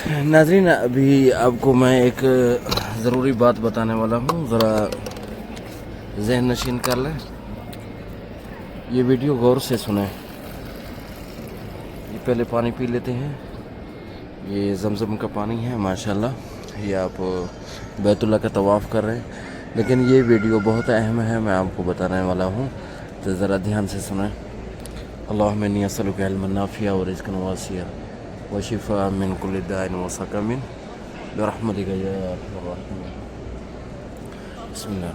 ناظرین ابھی آپ کو میں ایک ضروری بات بتانے والا ہوں، ذرا ذہن نشین کر لیں، یہ ویڈیو غور سے سنیں۔ یہ پہلے پانی پی لیتے ہیں، یہ زمزم کا پانی ہے ماشاءاللہ، یہ آپ بیت اللہ کا طواف کر رہے ہیں، لیکن یہ ویڈیو بہت اہم ہے، میں آپ کو بتانے والا ہوں، تو ذرا دھیان سے سنیں۔ اللہم انی اسألک علما نافعا ورزقا واسعا وشفاء من کل داء وسقم برحمتک یا ارحم الراحمین۔ بسم اللہ۔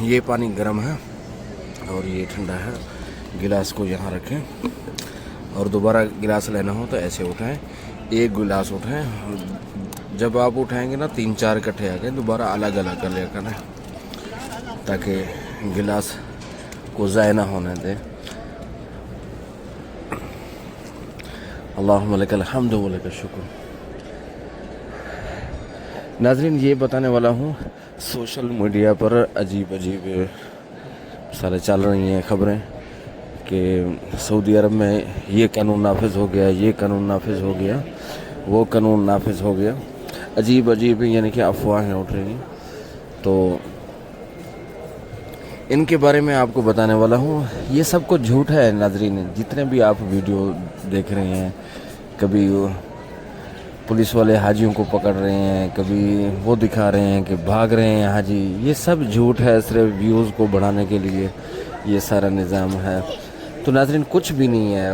یہ پانی گرم ہے اور یہ ٹھنڈا ہے، گلاس کو یہاں رکھیں اور دوبارہ گلاس لینا ہو تو ایسے اٹھائیں، ایک گلاس اٹھائیں، جب آپ اٹھائیں گے نا 3-4 اکٹھے آ گئے، دوبارہ الگ الگ کر لیا کریں تاکہ گلاس کو ضائع نہ ہونے دیں۔ اللہم لک الحمد و لک الشکر۔ ناظرین یہ بتانے والا ہوں، سوشل میڈیا پر عجیب سارے چل رہی ہیں خبریں کہ سعودی عرب میں یہ قانون نافذ ہو گیا، یہ قانون نافذ ہو گیا، وہ قانون نافذ ہو گیا، عجیب یعنی کہ افواہیں اٹھ رہی ہیں، تو ان کے بارے میں آپ کو بتانے والا ہوں۔ یہ سب کچھ جھوٹ ہے ناظرین، جتنے بھی آپ ویڈیو دیکھ رہے ہیں، کبھی پولیس والے حاجیوں کو پکڑ رہے ہیں، کبھی وہ دکھا رہے ہیں کہ بھاگ رہے ہیں حاجی، یہ سب جھوٹ ہے، صرف ویوز کو بڑھانے کے لیے یہ سارا نظام ہے۔ تو ناظرین کچھ بھی نہیں ہے،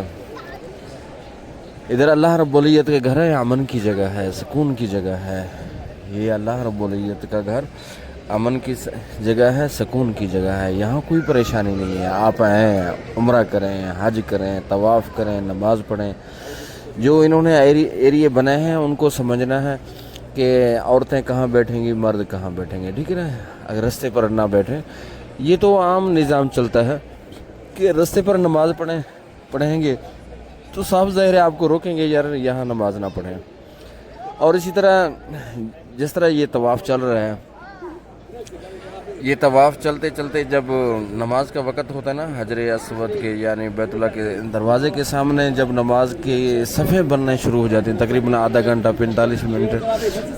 ادھر اللہ رب العزت کا گھر ہے، امن کی جگہ ہے، سکون کی جگہ ہے، یہ اللہ رب العزت کا گھر امن کی جگہ ہے، سکون کی جگہ ہے، یہاں کوئی پریشانی نہیں ہے۔ آپ آئیں، عمرہ کریں، حج کریں، طواف کریں، نماز پڑھیں۔ جو انہوں نے ایریے بنائے ہیں ان کو سمجھنا ہے کہ عورتیں کہاں بیٹھیں گی، مرد کہاں بیٹھیں گے، ٹھیک ہے نا، اگر رستے پر نہ بیٹھیں۔ یہ تو عام نظام چلتا ہے کہ رستے پر نماز پڑھیں گے تو صاف ظاہر ہے آپ کو روکیں گے، یار یہاں نماز نہ پڑھیں۔ اور اسی طرح جس طرح یہ طواف چل رہا ہے، یہ طواف چلتے چلتے جب نماز کا وقت ہوتا ہے نا، حجر اسود کے یعنی بیت اللہ کے دروازے کے سامنے جب نماز کے صفیں بننا شروع ہو جاتی ہیں، تقریباً آدھا گھنٹہ 45 منٹ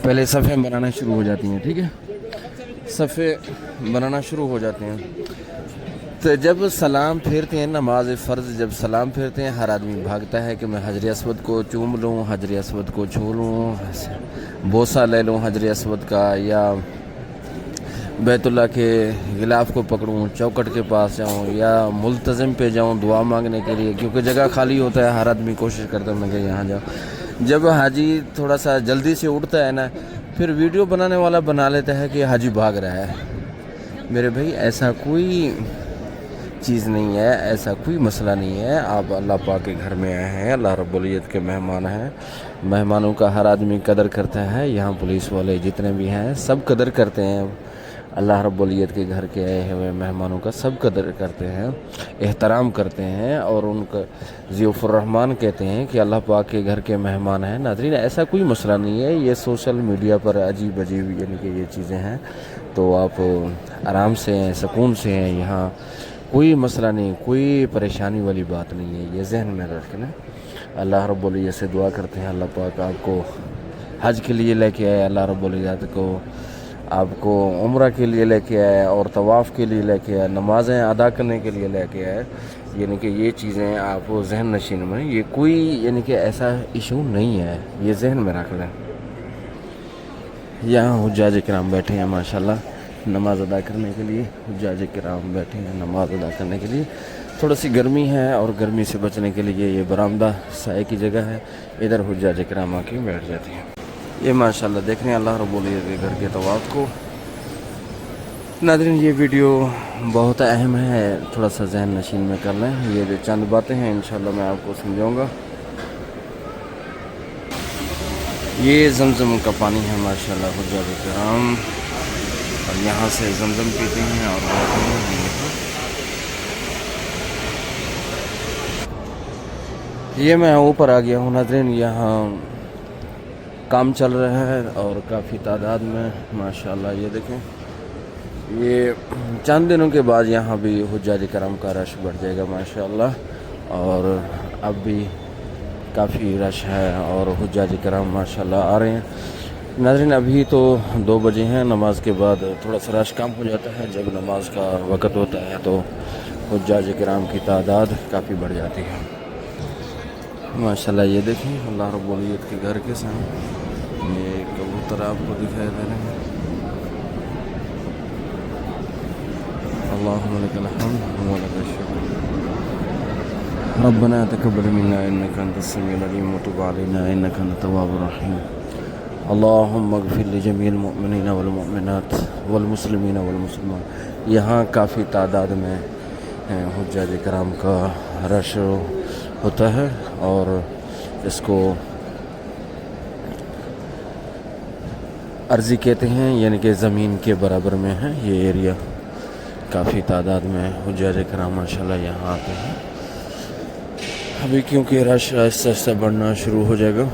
پہلے صفیں بنانا شروع ہو جاتی ہیں، ٹھیک ہے، صفیں بنانا شروع ہو جاتے ہیں، تو جب سلام پھیرتے ہیں، نماز فرض جب سلام پھیرتے ہیں، ہر آدمی بھاگتا ہے کہ میں حجر اسود کو چوم لوں، حجر اسود کو چھو لوں، بوسہ لے لوں حجر اسود کا، یا بیت اللہ کے غلاف کو پکڑوں، چوکٹ کے پاس جاؤں، یا ملتزم پہ جاؤں دعا مانگنے کے لیے، کیونکہ جگہ خالی ہوتا ہے، ہر آدمی کوشش کرتا ہے کہ یہاں جاؤں۔ جب حاجی تھوڑا سا جلدی سے اٹھتا ہے نا، پھر ویڈیو بنانے والا بنا لیتا ہے کہ حاجی بھاگ رہا ہے۔ میرے بھائی ایسا کوئی چیز نہیں ہے، ایسا کوئی مسئلہ نہیں ہے، آپ اللہ پاک کے گھر میں آئے ہیں، اللہ رب العزت کے مہمان ہیں، مہمانوں کا ہر آدمی قدر کرتا ہے، یہاں پولیس والے جتنے بھی ہیں سب قدر کرتے ہیں، اللہ رب العزت کے گھر کے آئے ہوئے مہمانوں کا سب قدر کرتے ہیں، احترام کرتے ہیں، اور ان کا ضیوف الرحمان کہتے ہیں کہ اللہ پاک کے گھر کے مہمان ہیں۔ ناظرین ایسا کوئی مسئلہ نہیں ہے، یہ سوشل میڈیا پر عجیب یعنی کہ یہ چیزیں ہیں، تو آپ آرام سے ہیں، سکون سے ہیں، یہاں کوئی مسئلہ نہیں، کوئی پریشانی والی بات نہیں ہے، یہ ذہن میں رکھنا۔ اللہ رب العزت سے دعا کرتے ہیں اللہ پاک آپ کو حج کے لیے لے کے آئے، اللہ رب العزت کو آپ کو عمرہ کے لیے لے کے آئے، اور طواف کے لیے لے کے آئے، نمازیں ادا کرنے کے لیے لے کے آئے، یعنی کہ یہ چیزیں آپ ذہن نشین میں، یہ کوئی یعنی کہ ایسا ایشو نہیں ہے، یہ ذہن میں رکھ لیں۔ یہاں حجاج کرام بیٹھے ہیں ماشاءاللہ نماز ادا کرنے کے لیے، حجاج کرام بیٹھے ہیں نماز ادا کرنے کے لیے، تھوڑا سی گرمی ہے اور گرمی سے بچنے کے لیے یہ برآمدہ سائے کی جگہ ہے، ادھر حجاج کرام آ کے بیٹھ جاتے ہیں۔ یہ ماشاءاللہ دیکھ رہے ہیں اللہ رب العزت کے گھر کے طواف کو۔ ناظرین یہ ویڈیو بہت اہم ہے، تھوڑا سا ذہن نشین میں کر لیں، یہ جو چند باتیں ہیں انشاءاللہ میں آپ کو سمجھاؤں گا۔ یہ زمزم کا پانی ہے ماشاءاللہ، حجاج کرام اور یہاں سے زمزم پیتے ہیں اور بیٹھتے ہیں۔ یہ میں اوپر آ گیا ہوں ناظرین، یہاں کام چل رہا ہے اور کافی تعداد میں ماشاءاللہ، یہ دیکھیں یہ چند دنوں کے بعد یہاں بھی حجاج کرام کا رش بڑھ جائے گا ماشاءاللہ، اور اب بھی کافی رش ہے اور حجاج کرام ماشاءاللہ آ رہے ہیں۔ ناظرین ابھی تو 2 بجے ہیں، نماز کے بعد تھوڑا سا رش کم ہو جاتا ہے، جب نماز کا وقت ہوتا ہے تو حجاج کرام کی تعداد کافی بڑھ جاتی ہے ماشاءاللہ۔ یہ دیکھیں اللہ رب العزت کے گھر کے سامنے یہ کبوتر آپ کو دکھائی دے رہے ہیں۔ اللهم لك الحمد ولك الشكر ربنا تقبل منا انك انت السميع العليم وتب علينا انك انت التواب الرحيم اللهم اغفر لجميع المؤمنين والمؤمنات والمسلمين والمسلمات۔ یہاں کافی تعداد میں حجاج کرام کا رش ہوتا ہے اور اس کو عرضی کہتے ہیں، یعنی کہ زمین کے برابر میں ہے یہ ایریا۔ کافی تعداد میں حجاج کرام ماشاءاللہ یہاں آتے ہیں ابھی، کیونکہ رش آہستہ آہستہ بڑھنا شروع ہو جائے گا۔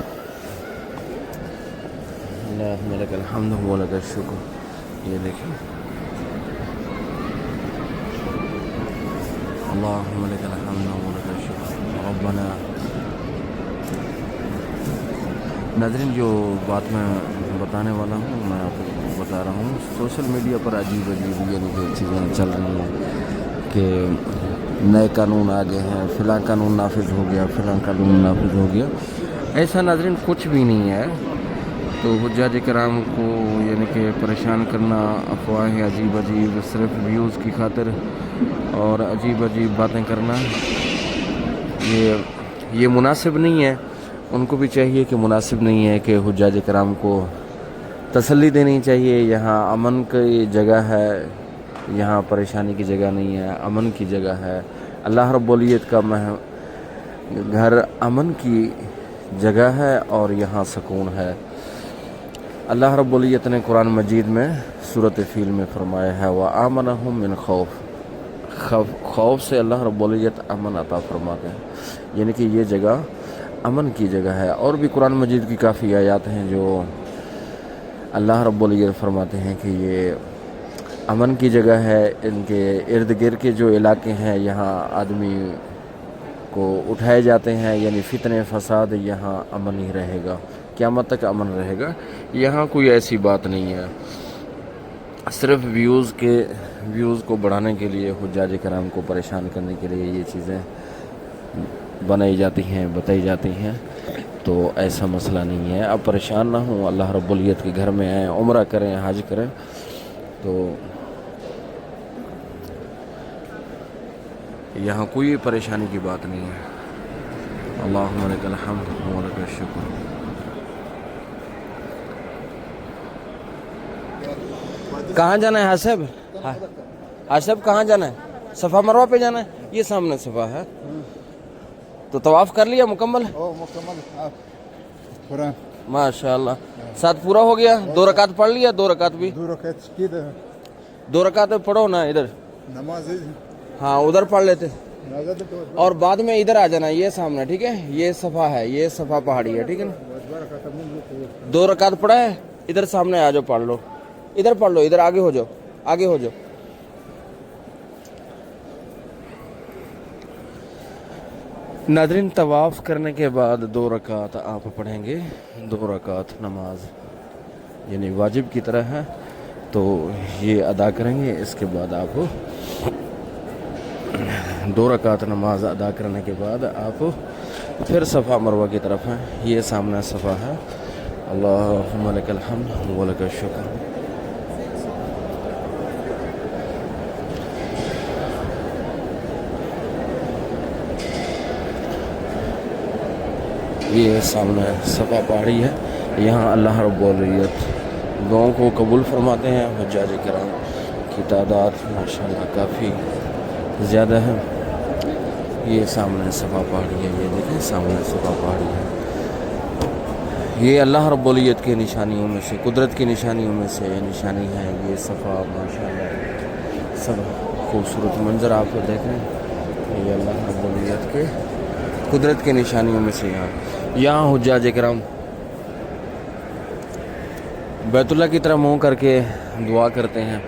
اللہم لک الحمد ولک الشکر۔ یہ دیکھیں اللہم لک الحمد ولک الشکر ربنا۔ ناظرین جو بات میں بتانے والا ہوں میں آپ کو بتا رہا ہوں، سوشل میڈیا پر عجیب یعنی کہ چیزیں چل رہی ہیں کہ نئے قانون آ گئے ہیں، فلاں قانون نافذ ہو گیا، فلاں قانون نافذ ہو گیا۔ ایسا ناظرین کچھ بھی نہیں ہے۔ تو حجاج کرام کو یعنی کہ پریشان کرنا، افواہیں عجیب صرف ویوز کی خاطر اور عجیب باتیں کرنا، یہ مناسب نہیں ہے۔ ان کو بھی چاہیے کہ مناسب نہیں ہے کہ حجاج کرام کو تسلی دینی چاہیے۔ یہاں امن کی جگہ ہے، یہاں پریشانی کی جگہ نہیں ہے، امن کی جگہ ہے۔ اللہ رب العزت کا گھر امن کی جگہ ہے اور یہاں سکون ہے۔ اللہ رب العزت نے قرآن مجید میں سورۃ فیل میں فرمایا ہے وَآمَنَهُم مِّن خوف سے اللہ رب العزت امن عطا فرماتے ہیں، یعنی کہ یہ جگہ امن کی جگہ ہے۔ اور بھی قرآن مجید کی کافی آیات ہیں جو اللہ رب العزت فرماتے ہیں کہ یہ امن کی جگہ ہے۔ ان کے ارد گرد کے جو علاقے ہیں یہاں آدمی کو اٹھائے جاتے ہیں، یعنی فتنے فساد، یہاں امن ہی رہے گا، قیامت تک امن رہے گا۔ یہاں کوئی ایسی بات نہیں ہے، صرف ویوز کو بڑھانے کے لیے، حجاج کرام کو پریشان کرنے کے لیے یہ چیزیں بنائی جاتی ہیں، بتائی جاتی ہیں۔ تو ایسا مسئلہ نہیں ہے، اب پریشان نہ ہوں، اللہ رب العزت کے گھر میں آئیں، عمرہ کریں، حج کریں، تو یہاں کوئی پریشانی کی بات نہیں ہے۔ اللہم لک الحمد ولک الشکر۔ کہاں جانا ہے حاسب؟ حاسب کہاں جانا ہے؟ صفا مروہ پہ جانا ہے؟ یہ سامنے صفا ہے۔ تو طواف کر لیا مکمل؟ ماشاءاللہ، ساتھ پورا ہو گیا؟ 2 رکعت پڑھ لیا؟ 2 رکعت بھی 2 رکعت پڑھو نا ادھر، ہاں ادھر پڑھ لیتے، اور بعد میں ادھر آ جانا، یہ سامنے، ٹھیک ہے؟ یہ صفا ہے، یہ صفا پہاڑی ہے، ٹھیک ہے نا؟ 2 رکعت پڑھا ہے، ادھر سامنے آ جاؤ، پڑھ لو، ادھر پڑھ لو، ادھر آگے ہو جاؤ، آگے ہو جاؤ۔ ناظرین طواف کرنے کے بعد 2 رکعت آپ پڑھیں گے، 2 رکعت نماز یعنی واجب کی طرح ہے، تو یہ ادا کریں گے۔ اس کے بعد آپ 2 رکعت نماز ادا کرنے کے بعد آپ پھر صفا مروہ کی طرف ہیں، یہ سامنے صفا ہے۔ اللہم لک الحمد ولک الشکر۔ یہ سامنے صفا پہاڑی ہے، یہاں اللہ رب العزت دعاؤں کو قبول فرماتے ہیں۔ حجاج کرام کی تعداد ماشاءاللہ کافی زیادہ ہے۔ یہ سامنے صفا پہاڑی ہے، یہ دیکھیں سامنے صفا پہاڑی ہے۔ یہ اللہ رب العزت کی نشانیوں میں سے، قدرت کی نشانیوں میں سے نشانی ہے یہ صفا ماشاءاللہ۔ سب خوبصورت منظر آپ کو دیکھ رہے ہیں، یہ اللہ رب العزت کے قدرت کی نشانیوں میں سے یہاں حجاج کرام بیت اللہ کی طرف منہ کر کے دعا کرتے ہیں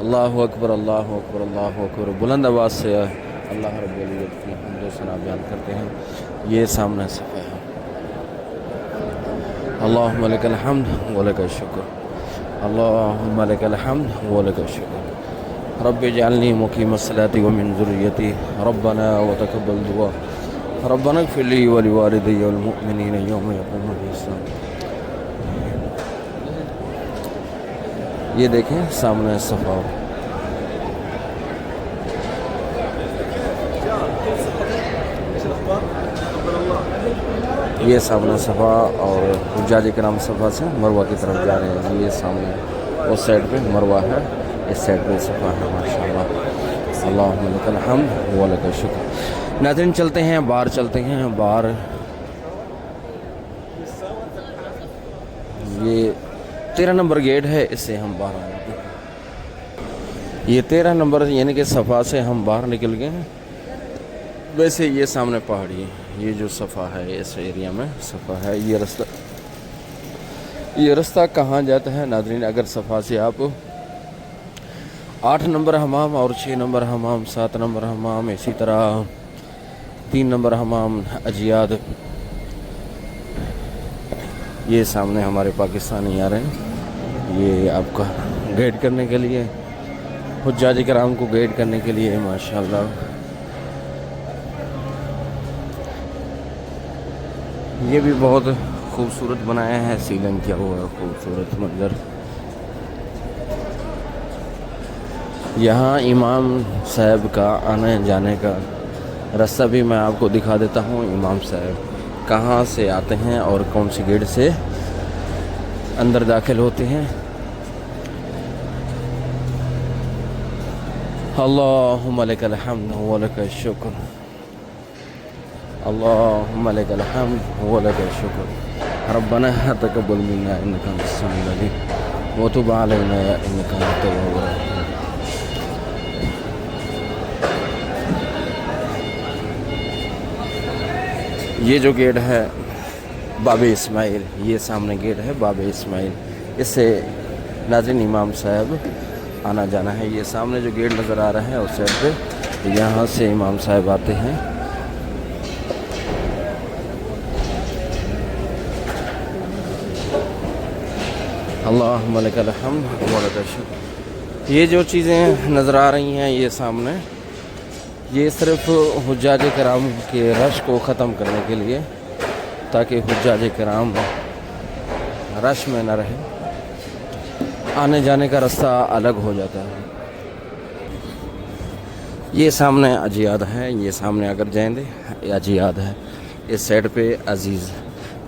اللہ اکبر اللہ اکبر اللہ اکبر. بلند آواز سے اللہ رب العزت کی حمد و ثنا بیان کرتے ہیں. یہ سامنے صفحہ ہے. اللہم لک الحمد ولک الشکر. اللہم لک الحمد ولک الشکر. رب اجعلنی مقیم الصلاۃ ومن ذریتی ربنا وتقبل دعا. ربنا اغفر لی ولوالدی والمؤمنین یوم یقوم الحساب. یہ دیکھیں سامنے صفحہ. یہ سامنے صفا اور حجاج کرام صفا سے مروہ کی طرف جا رہے ہیں. یہ سامنے اس سائڈ پہ مروہ ہے, اس سائڈ پہ صفا ہے. ماشاءاللہ. اللہم لک الحمد ولک الشکر. ناظرین چلتے ہیں باہر, چلتے ہیں باہر. یہ 13 نمبر گیٹ ہے, اس سے ہم باہر آ جاتے ہیں. یہ 13 نمبر یعنی کہ صفا سے ہم باہر نکل گئے ہیں. ویسے یہ سامنے پہاڑی ہے. یہ جو صفا ہے اس ایریا میں صفا ہے. یہ رستہ کہاں جاتا ہے ناظرین؟ اگر صفا سے آپ 8 نمبر حمام اور 6 نمبر حمام, 7 نمبر حمام, اسی طرح 3 نمبر حمام اجیاد, یہ سامنے ہمارے پاکستانی آ رہے ہیں. یہ آپ کا گائیڈ کرنے کے لیے, حجاج کرام کو گائیڈ کرنے کے لیے. ماشاءاللہ یہ بھی بہت خوبصورت بنایا ہے, سیلنگ کیا ہوا ہے, خوبصورت منظر. یہاں امام صاحب کا آنے جانے کا راستہ بھی میں آپ کو دکھا دیتا ہوں. امام صاحب کہاں سے آتے ہیں اور کون سی گیٹ سے اندر داخل ہوتے ہیں. اللہم لک الحمد ولک الشکر. اللہم لک الحمد ولک الشکر. ربنا تقبل منا انک انت السمیع العلیم وتب علینا انک انت التواب الرحیم. یہ جو گیٹ ہے باب اسماعیل, یہ سامنے گیٹ ہے باب اسماعیل. اس سے ناظرین امام صاحب آنا جانا ہے. یہ سامنے جو گیٹ نظر آ رہا ہے اس سائڈ پہ, یہاں سے امام صاحب آتے ہیں. اللہم لک الحمد ولک الشکر. یہ جو چیزیں نظر آ رہی ہیں یہ سامنے, یہ صرف حجاج کرام کے رش کو ختم کرنے کے لیے, تاکہ حجاج کرام رش میں نہ رہے. آنے جانے کا راستہ الگ ہو جاتا ہے. یہ سامنے اجیاد ہے, یہ سامنے اگر جائیں گے اجیاد ہے. اس سائڈ پہ عزیز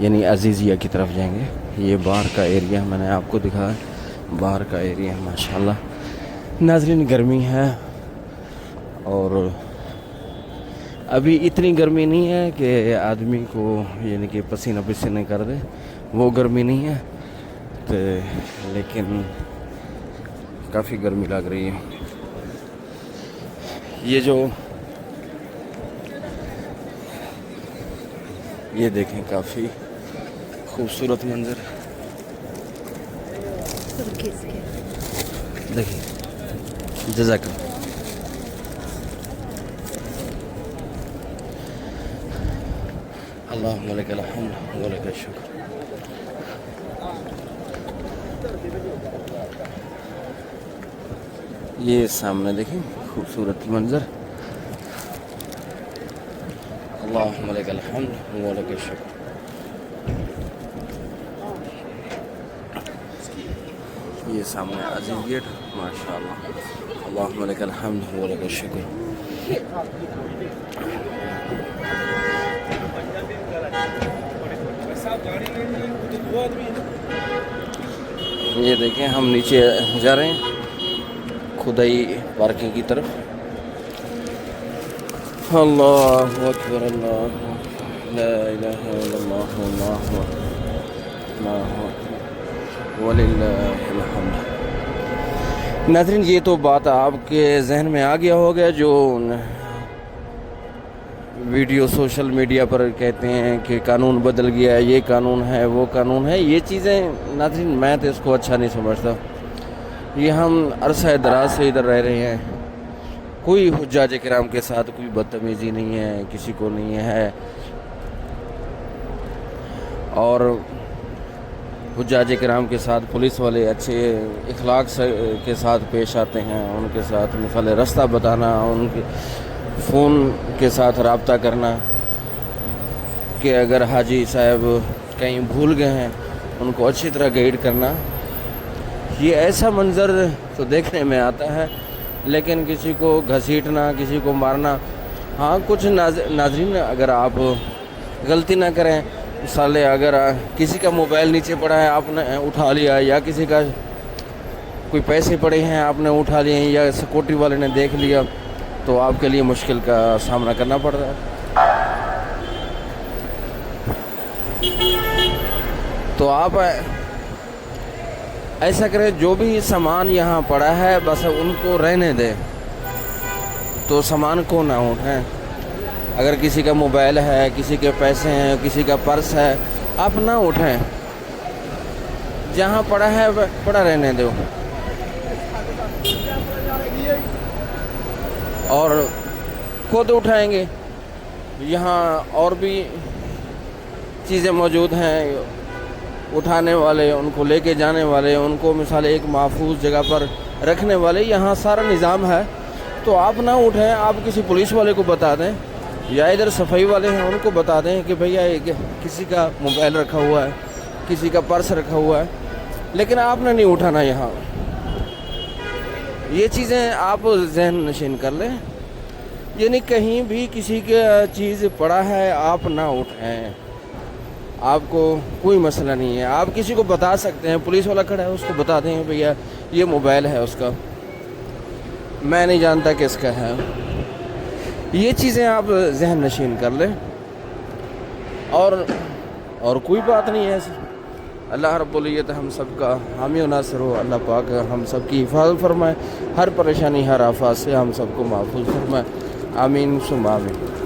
یعنی عزیزیہ کی طرف جائیں گے. یہ باہر کا ایریا میں نے آپ کو دکھایا, باہر کا ایریا. ماشاءاللہ ناظرین گرمی ہے, اور ابھی اتنی گرمی نہیں ہے کہ آدمی کو یعنی کہ پسینہ پسینے کر دے, وہ گرمی نہیں ہے تو, لیکن کافی گرمی لگ رہی ہے. یہ جو یہ دیکھیں کافی خوبصورت منظر دیکھیں. جزاک اللہ. اللہم لک الحمد ولک الشکر. یہ سامنے دیکھیں خوبصورت منظر. اللہم لک الحمد ولک الشکر. یہ سامنے عزیز گیٹ. ماشاءاللہ. اللہم لک الحمد ولک الشکر. یہ دیکھیں ہم نیچے جا رہے ہیں خدائی پارکنگ کی طرف. اللہ اکبر. اللہ لا الہ الا اللہ اللہ وللہ الحمد. ناظرین یہ تو بات آپ کے ذہن میں آ گیا ہوگا, جو ویڈیو سوشل میڈیا پر کہتے ہیں کہ قانون بدل گیا ہے, یہ قانون ہے وہ قانون ہے. یہ چیزیں ناظرین میں تو اس کو اچھا نہیں سمجھتا. یہ ہم عرصہ دراز سے ادھر رہ رہے ہیں، کوئی حجاج کرام کے ساتھ کوئی بدتمیزی نہیں ہے، کسی کو نہیں ہے، اور حجاج کرام کے ساتھ پولیس والے اچھے اخلاق کے ساتھ پیش آتے ہیں، ان کے ساتھ مثال راستہ بتانا، ان کے فون کے ساتھ رابطہ کرنا کہ اگر حاجی صاحب کہیں بھول گئے ہیں ان کو اچھی طرح گائیڈ کرنا، یہ ایسا منظر تو دیکھنے میں آتا ہے، لیکن کسی کو گھسیٹنا، کسی کو مارنا، ہاں کچھ ناظرین اگر آپ غلطی نہ کریں، مثال اگر کسی کا موبائل نیچے پڑا ہے آپ نے اٹھا لیا، یا کسی کا کوئی پیسے پڑے ہیں آپ نے اٹھا لیے، یا سیکورٹی والے نے دیکھ لیا، تو آپ کے لیے مشکل کا سامنا کرنا پڑ رہا ہے۔ تو آپ ایسا کریں، جو بھی سامان یہاں پڑا ہے بس ان کو رہنے دیں، تو سامان کو نہ اٹھائیں۔ اگر کسی کا موبائل ہے، کسی کے پیسے ہیں، کسی کا پرس ہے، آپ نہ اٹھائیں، جہاں پڑا ہے پڑا رہنے دو، اور خود اٹھائیں گے۔ یہاں اور بھی چیزیں موجود ہیں، اٹھانے والے، ان کو لے کے جانے والے، ان کو مثال ایک محفوظ جگہ پر رکھنے والے، یہاں سارا نظام ہے۔ تو آپ نہ اٹھیں، آپ کسی پولیس والے کو بتا دیں، یا ادھر صفائی والے ہیں ان کو بتا دیں کہ بھیا کسی کا موبائل رکھا ہوا ہے، کسی کا پرس رکھا ہوا ہے، لیکن آپ نے نہیں اٹھانا۔ یہاں یہ چیزیں آپ ذہن نشین کر لیں، یعنی کہیں بھی کسی کا چیز پڑا ہے آپ نہ اٹھائیں، آپ کو کوئی مسئلہ نہیں ہے، آپ کسی کو بتا سکتے ہیں، پولیس والا کھڑا ہے اس کو بتا دیں بھیا یہ موبائل ہے اس کا، میں نہیں جانتا کس کا ہے۔ یہ چیزیں آپ ذہن نشین کر لیں، اور کوئی بات نہیں ہے ایسی۔ اللہ رب العزت ہم سب کا حامی و ناصر ہو، اللہ پاک ہم سب کی حفاظت فرمائے، ہر پریشانی ہر آفات سے ہم سب کو محفوظ فرمائے، آمین ثم آمین۔